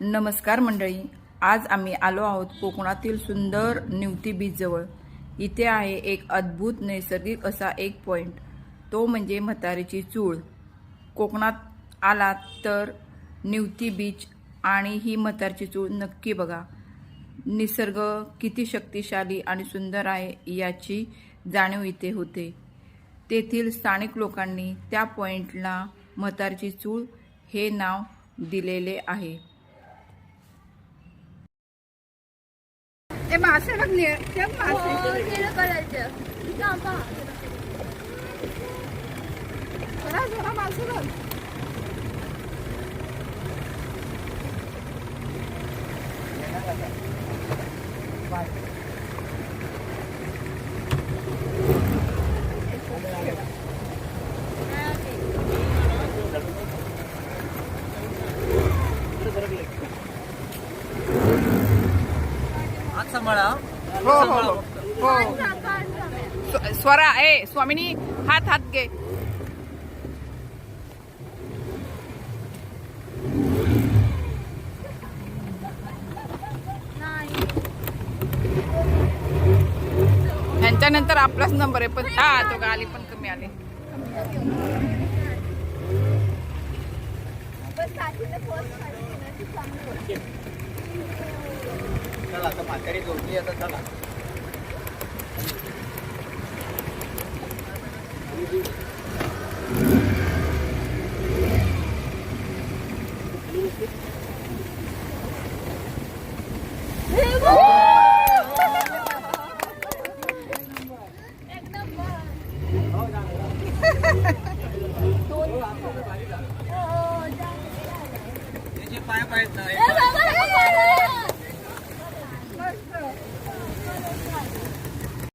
नमस्कार मंडळी, आज आम्ही आलो आहोत कोकणातील सुंदर निवती बीच जवळ। इथे आहे एक अद्भुत नैसर्गिक असा एक पॉइंट, तो म्हणजे म्हातारीची चूळ। कोकणात आलात तर निवती बीच आणि ही म्हातारीची चूळ नक्की बघा। निसर्ग किती शक्तिशाली आणि सुंदर आहे याची जाणीव इथे होते। तेथील स्थानिक लोकांनी त्या पॉइंटला म्हातारीची चूळ हे नाव दिलेले आहे। ए मासे बघ ते मासे निळं कलरचं थांबा जरा जरा मासे बघ हो हो हो स्वरा ए स्वामिनी हात हात घे। ह्यांच्यानंतर आपलाच नंबर आहे, पण हा तो गाली पण कमी आले। चला आता म्हातारी जोडली आता चला। पाय पाय